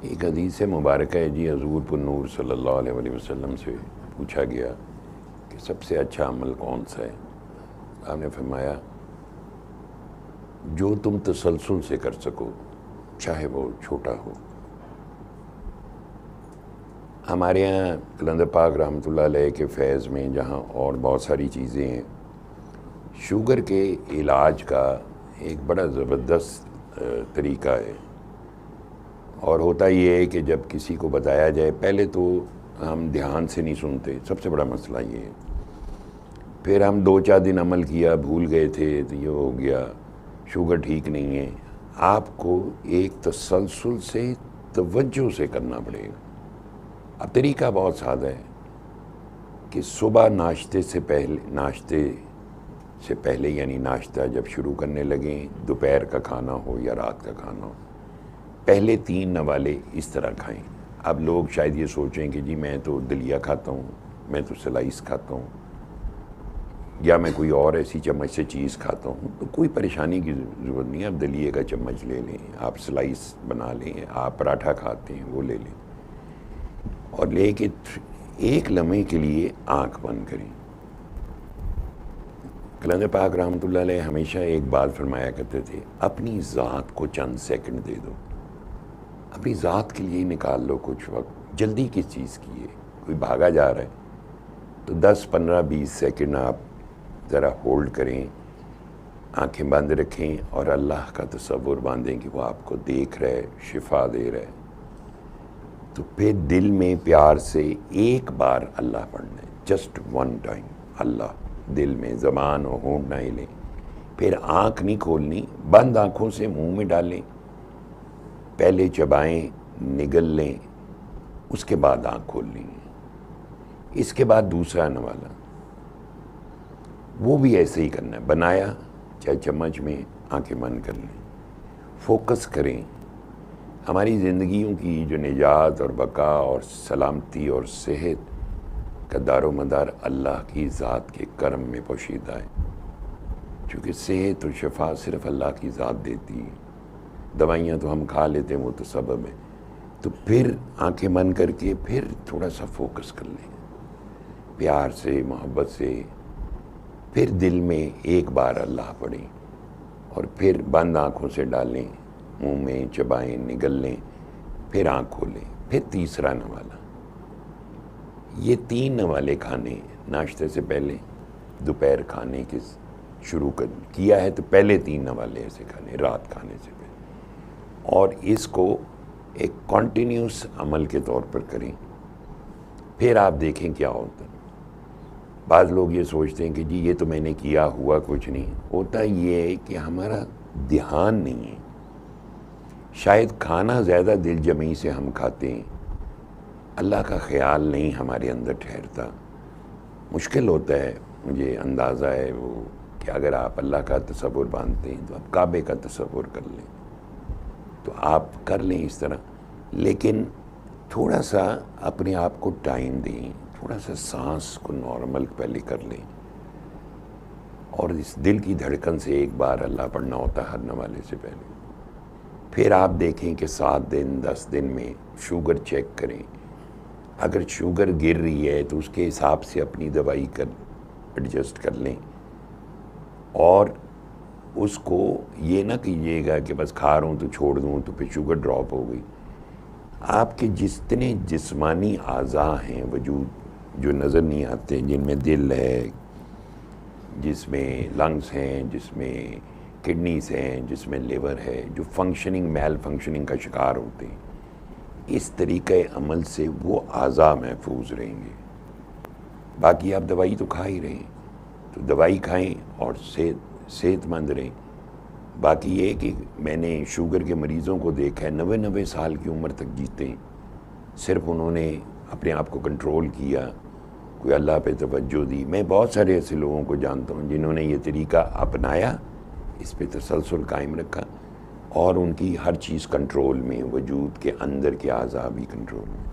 ایک حدیث مبارکہ ہے جی، حضور پر نور صلی اللہ علیہ وسلم سے پوچھا گیا کہ سب سے اچھا عمل کون سا ہے؟ آپ نے فرمایا جو تم تسلسل سے کر سکو، چاہے وہ چھوٹا ہو۔ ہمارے یہاں قلندر پاک رحمۃ اللہ علیہ کے فیض میں جہاں اور بہت ساری چیزیں ہیں، شوگر کے علاج کا ایک بڑا زبردست طریقہ ہے، اور ہوتا یہ ہے کہ جب کسی کو بتایا جائے، پہلے تو ہم دھیان سے نہیں سنتے، سب سے بڑا مسئلہ یہ ہے۔ پھر ہم 2-4 دن عمل کیا، بھول گئے تھے تو یہ ہو گیا، شوگر ٹھیک نہیں ہے۔ آپ کو ایک تسلسل سے توجہ سے کرنا پڑے گا۔ اب طریقہ بہت سادہ ہے کہ صبح ناشتے سے پہلے یعنی ناشتہ جب شروع کرنے لگیں، دوپہر کا کھانا ہو یا رات کا کھانا ہو، پہلے 3 نوالے اس طرح کھائیں۔ اب لوگ شاید یہ سوچیں کہ جی میں تو دلیا کھاتا ہوں، میں تو سلائس کھاتا ہوں، یا میں کوئی اور ایسی چمچ سے چیز کھاتا ہوں، تو کوئی پریشانی کی ضرورت نہیں ہے۔ آپ دلیے کا چمچ لے لیں، آپ سلائس بنا لیں، آپ پراٹھا کھاتے ہیں وہ لے لیں، اور لے کے ایک لمحے کے لیے آنکھ بند کریں۔ قلندر پاک رحمۃ اللہ علیہ ہمیشہ ایک بات فرمایا کرتے تھے، اپنی ذات کو چند سیکنڈ دے دو، اپنی ذات کے لیے نکال لو کچھ وقت۔ جلدی کس چیز کی ہے؟ کوئی بھاگا جا رہا ہے تو 10-15-20 سیکنڈ آپ ذرا ہولڈ کریں، آنکھیں بند رکھیں اور اللہ کا تصور باندھیں کہ وہ آپ کو دیکھ رہا ہے، شفا دے رہا ہے۔ تو پھر دل میں پیار سے ایک بار اللہ پڑھنا ہے، جسٹ ون ٹائم اللہ، دل میں، زبان اور ہونٹ نہ ہلیں۔ پھر آنکھ نہیں کھولنی، بند آنکھوں سے منہ میں ڈالیں، پہلے چبائیں، نگل لیں، اس کے بعد آنکھ کھول لیں۔ اس کے بعد دوسرا نوالا، وہ بھی ایسے ہی کرنا ہے، بنایا چاہے چمچ میں، آنکھیں بند کر لیں، فوکس کریں۔ ہماری زندگیوں کی جو نجات اور بقا اور سلامتی اور صحت کا دار و مدار اللہ کی ذات کے کرم میں پوشیدہ ہے، چونکہ صحت اور شفا صرف اللہ کی ذات دیتی ہے۔ دوائیاں تو ہم کھا لیتے ہیں، وہ تو سبب ہے۔ تو پھر آنکھیں بند کر کے پھر تھوڑا سا فوکس کر لیں، پیار سے، محبت سے، پھر دل میں ایک بار اللہ پڑھیں، اور پھر بند آنکھوں سے ڈالیں، منہ میں چبائیں، نگل لیں، پھر آنکھ کھولیں، پھر تیسرا نوالا۔ یہ 3 نوالے کھانے ناشتے سے پہلے، دوپہر کھانے کے شروع کیا ہے تو پہلے 3 نوالے ایسے کھانے، رات کھانے سے پہلے، اور اس کو ایک کنٹینیوس عمل کے طور پر کریں۔ پھر آپ دیکھیں کیا ہوتا ہے۔ بعض لوگ یہ سوچتے ہیں کہ جی یہ تو میں نے کیا، ہوا کچھ نہیں۔ ہوتا یہ ہے کہ ہمارا دھیان نہیں ہے، شاید کھانا زیادہ دل جمعی سے ہم کھاتے ہیں، اللہ کا خیال نہیں ہمارے اندر ٹھہرتا۔ مشکل ہوتا ہے، مجھے اندازہ ہے وہ کہ اگر آپ اللہ کا تصور باندھتے ہیں تو آپ کعبے کا تصور کر لیں، تو آپ کر لیں اس طرح، لیکن تھوڑا سا اپنے آپ کو ٹائم دیں، تھوڑا سا سانس کو نارمل پہلے کر لیں، اور اس دل کی دھڑکن سے ایک بار اللہ پڑھنا ہوتا ہے ہر نوالے سے پہلے۔ پھر آپ دیکھیں کہ 7 دن 10 دن میں شوگر چیک کریں، اگر شوگر گر رہی ہے تو اس کے حساب سے اپنی دوائی ایڈجسٹ کر لیں، اور اس کو یہ نہ کیجیے گا کہ بس کھا رہا ہوں تو چھوڑ دوں تو پھر شوگر ڈراپ ہو گئی۔ آپ کے جتنے جسمانی اعضاء ہیں وجود جو نظر نہیں آتے، جن میں دل ہے، جس میں لنگز ہیں، جس میں کڈنیز ہیں، جس میں لیور ہے، جو میل فنکشننگ کا شکار ہوتے ہیں، اس طریقہ عمل سے وہ اعضاء محفوظ رہیں گے۔ باقی آپ دوائی تو کھا ہی رہے ہیں، تو دوائی کھائیں اور صحت مند رہیں۔ باقی یہ کہ میں نے شوگر کے مریضوں کو دیکھا ہے 90 سال کی عمر تک جیتے ہیں، صرف انہوں نے اپنے آپ کو کنٹرول کیا، کوئی اللہ پہ توجہ دی۔ میں بہت سارے ایسے لوگوں کو جانتا ہوں جنہوں نے یہ طریقہ اپنایا، اس پہ تسلسل قائم رکھا، اور ان کی ہر چیز کنٹرول میں، وجود کے اندر کے اعضاء بھی کنٹرول میں۔